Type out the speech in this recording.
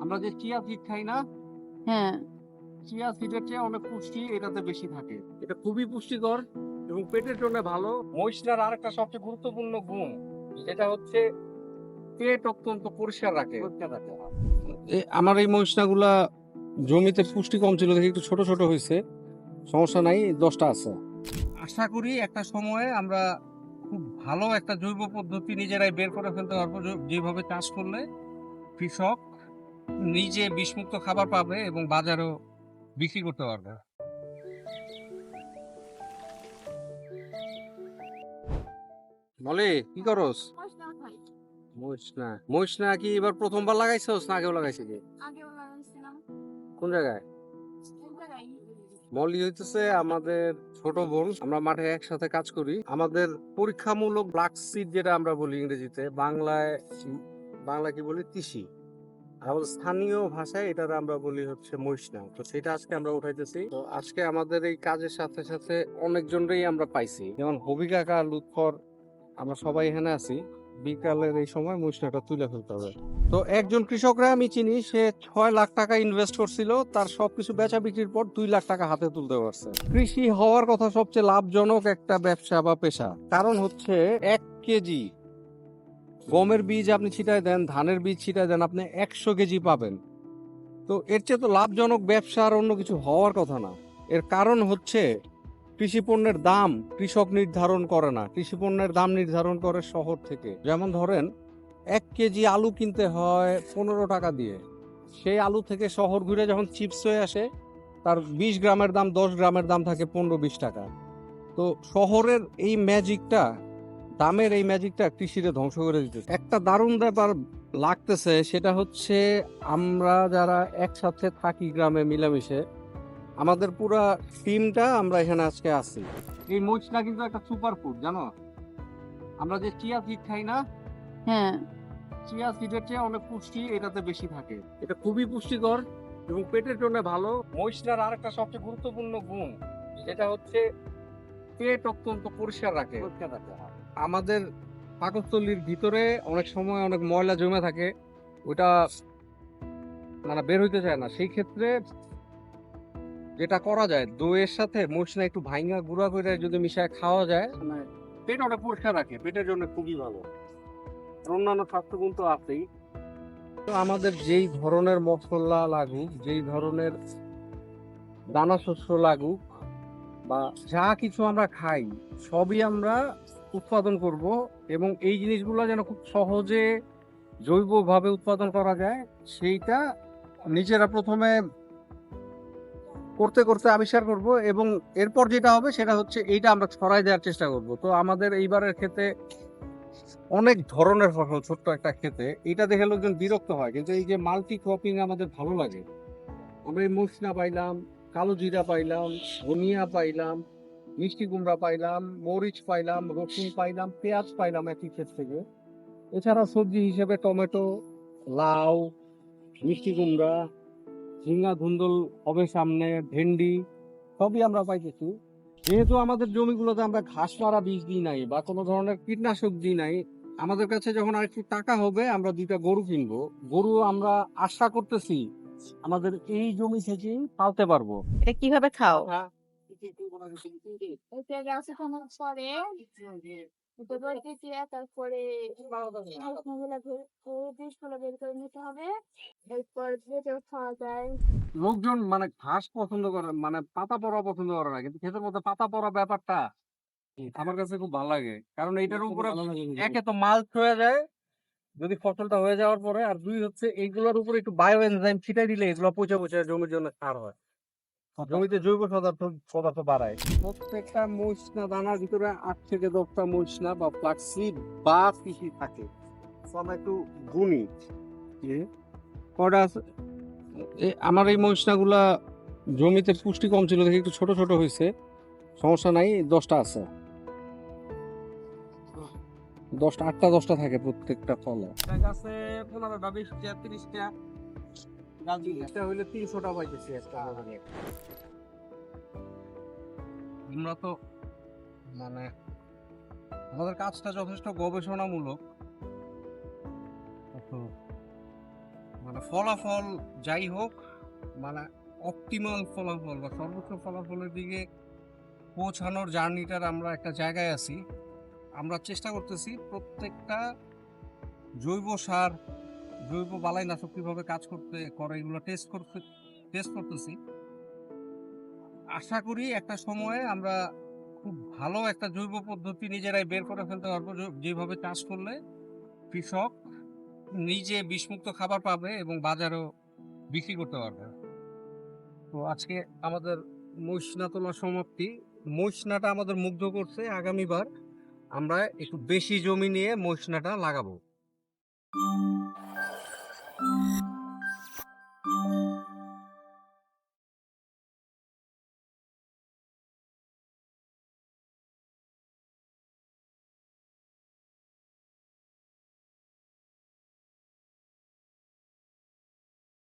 আমরা যে chia seed খাই না, হ্যাঁ। চিয়া সিডের চেয়ে অনেক পুষ্টি এটাতে বেশি থাকে। এটা খুবই পুষ্টিকর এবং পেটের জন্য ভালো। মহিষটার আরেকটা সবচেয়ে গুরুত্বপূর্ণ গুণ যেটা হচ্ছে পেট অত্যন্ত পরিষ্কার রাখে। আমার এই মহিষনাগুলা জমিতে পুষ্টি কম ছিল দেখে একটু ছোট ছোট হয়েছে, সমস্যা নাই, 10টা আছে। আশা করি একটা সময়ে আমরা খুব ভালো একটা জৈব পদ্ধতি নিজেরাই বের করে ফেলতে পারবো, যেভাবে চাষ করলে কৃষক নিজে বিষমুক্ত খাবার পাবে এবং বাজারেও বিক্রি করতে পারবে। বলে কি করস? মহিষ না কি এবার প্রথমবার লাগাইছস না আগেও লাগাইছিস? আগেও লাগাইছিলাম। কোন জায়গায়? কোন জায়গায়? মলি হইতেছে আমাদের ছোট বোন। আমরা মাঠে একসাথে কাজ করি। আমাদের পরীক্ষামূলক ব্ল্যাক সিড যেটা আমরা বলি ইংরেজিতে, বাংলায় কি বলি তিসি, আমাদের স্থানীয় ভাষায় এটার আমরা বলি হচ্ছে মহিষনা। তো সেটা আজকে আমরা উঠাইতেছি। তো আজকে আমাদের এই কাজের সাথে সাথে অনেকজনই আমরা পাইছি, যেমন হবি কাকা, লুৎফর, আমরা সবাই এখানে আছি। বিকালের এই সময় মহিষনাটা তুলে ফেলতে হবে। তো একজন কৃষকরা আমি চিনি, সে 6 লাখ টাকা ইনভেস্ট করছিল, তার সবকিছু বেচা বিক্রির পর 2 লাখ টাকা হাতে তুলতে পারছে। কৃষি হওয়ার কথা সবচেয়ে লাভজনক একটা ব্যবসা বা পেশা, কারণ হচ্ছে 1 কেজি গমের বীজ আপনি ছিটায় দেন, ধানের বীজ ছিটায় দেন, আপনি 100 কেজি পাবেন। তো এর চেয়ে তো লাভজনক ব্যবসা আর অন্য কিছু হওয়ার কথা না। এর কারণ হচ্ছে কৃষি পণ্যের দাম কৃষক নির্ধারণ করে না, কৃষি পণ্যের দাম নির্ধারণ করে শহর থেকে। যেমন ধরেন 1 কেজি আলু কিনতে হয় 15 টাকা দিয়ে, সেই আলু থেকে শহর ঘুরে যখন চিপস হয়ে আসে, তার 20 গ্রামের দাম 10 গ্রামের দাম থাকে 15-20 টাকা। তো শহরের এই ম্যাজিকটা, দামের এই ম্যাজিকটা কৃষিরে ধ্বংস করে দিতেছে। একটা দারুণ ব্যাপার লাগতেছে, সেটা হচ্ছে আমরা যারা একসাথে থাকি গ্রামে মিলেমিশে, আমাদের পুরা টিমটা আমরা এখানে আজকে আছি। এই মরিচটা কিন্তু একটা সুপার ফুড, জানো? আমরা যে চিয়া সিড খাই না, হ্যাঁ। চিয়া সিডের চেয়ে অনেক পুষ্টি এটাতে বেশি থাকে। এটা খুবই পুষ্টিকর এবং পেটের জন্য ভালো। মরিচটার আরেকটা সবচেয়ে গুরুত্বপূর্ণ গুণ যেটা হচ্ছে পেট অত্যন্ত পরিষ্কার রাখে। আমাদের পাকস্থলীর ভিতরে অনেক সময় অনেক ময়লা জমে থাকে, ওটা মানে বের হইতে চায় না। সেই ক্ষেত্রে যেটা করা যায়, দইয়ের সাথে মরিচটা একটু ভাঙা গুঁড়া করে যদি মিশায় খাওয়া যায়, মানে পেট অনেক পরিষ্কার রাখে, পেটের জন্য খুবই ভালো। আর অন্যান্য স্বাস্থ্যগুণ তো আছেই। তো আমাদের যেই ধরনের মশলা লাগুক, যেই ধরনের দানা শস্য লাগুক, বা যা কিছু আমরা খাই, সবই আমরা উৎপাদন করব, এবং এই জিনিসগুলো যেন খুব সহজে জৈবভাবে উৎপাদন করা যায়, সেইটা নিজেরা প্রথমে করতে করতে আবিষ্কার করব, এবং এরপর যেটা হবে সেটা হচ্ছে এইটা আমরা ছড়াই দেওয়ার চেষ্টা করব। তো আমাদের এইবারের ক্ষেতে অনেক ধরনের ফসল, ছোট্ট একটা ক্ষেতে, এটা দেখে লোকজন বিরক্ত হয়, কিন্তু এই যে মাল্টি ক্রপিং আমাদের ভালো লাগে। আমরা এই মসলা পাইলাম, কালো জিরা পাইলাম, ধনিয়া পাইলাম, মিষ্টি কুমড়া পাইলাম, মরিচ পাইলাম, রসুন পাইলাম, পেঁয়াজ পাইলাম একই ক্ষেত থেকে। এছাড়া সবজি হিসেবে টমেটো, লাউ, মিষ্টি কুমড়া, ঝিঙ্গা ধুন্দুল হবে সামনে, ভেন্ডি, সবই আমরা পাইতেছি। যেহেতু আমাদের জমিগুলোতে আমরা ঘাস মারা বীজ দিই নাই বা কোনো ধরনের কীটনাশক দিই নাই, আমাদের কাছে যখন আর একটু টাকা হবে আমরা 2টা গরু কিনবো। গরু আমরা আশা করতেছি আমাদের এই জমি থেকেই পালতে পারবো। এটা কিভাবে খাও? হ্যাঁ। ওইটা গাছে খানোর পরে ওটা বলতে দিয়ে তারপরে শুকনোগুলো বীজগুলো বের করে নিতে হবে, এরপর ভেজেও খাওয়া যায়। লোকজন মানে ঘাস পছন্দ করে, মানে পাতা পড়া পছন্দ করে না, কিন্তু ক্ষেতের মধ্যে পাতা পড়া ব্যাপারটা আমার কাছে খুব ভালো লাগে। কারণ এইটার উপরে একে তো মাল্চ হয়ে যায় যদি ফসলটা হয়ে যাওয়ার পরে, আর দুই হচ্ছে এইগুলোর উপরে একটু বায়ো এনজাইম ছিটাই দিলে এগুলো পচে পচে জমির জন্য সার হয়, জমিতে জৈব পদার্থ পদার্থ বাড়ায়। প্রত্যেকটা মরিচনা দানার ভিতরে 8 থেকে 10টা মরিচনা বা ফ্লাক্সিড বা তিসি থাকে। তো আমরা একটু গুনি যে কয়টা আছে। আমার এই মরিচনা গুলা জমিতে পুষ্টি কম ছিল দেখে একটু ছোট ছোট হয়েছে, সমস্যা নাই, 10টা আছে। 10টা 8টা 10টা থাকে প্রত্যেকটা ফলে। গাছে 15টা 20টা 30টা গাছ, একটা হইলে 300টা পাইতেছি একটা। আমরা তো মানে আমাদের কাজটা যথেষ্ট গবেষণামূলক, তো মানে ফলাফল যাই হোক, মানে অপটিমাল ফলাফল বা সর্বোচ্চ ফলাফলের দিকে পৌঁছানোর জার্নিটার আমরা একটা জায়গায় আছি। আমরা চেষ্টা করতেছি প্রত্যেকটা জৈব সার, জৈব বালাইনাশক কিভাবে কাজ করে এগুলো টেস্ট করতেছি। আশা করি একটা সময়ে আমরা খুব ভালো একটা জৈব পদ্ধতি নিজেরাই বের করে ফেলতে পারবো, যেভাবে চাষ করলে কৃষক নিজে বিষমুক্ত খাবার পাবে এবং বাজারেও বিক্রি করতে পারবে। তো আজকে আমাদের মহিষনা তোলা সমাপ্তি। মহিষনাটা আমাদের মুগ্ধ করছে, আগামীবার আমরা একটু বেশি জমি নিয়ে মহিষনাটা লাগাবো।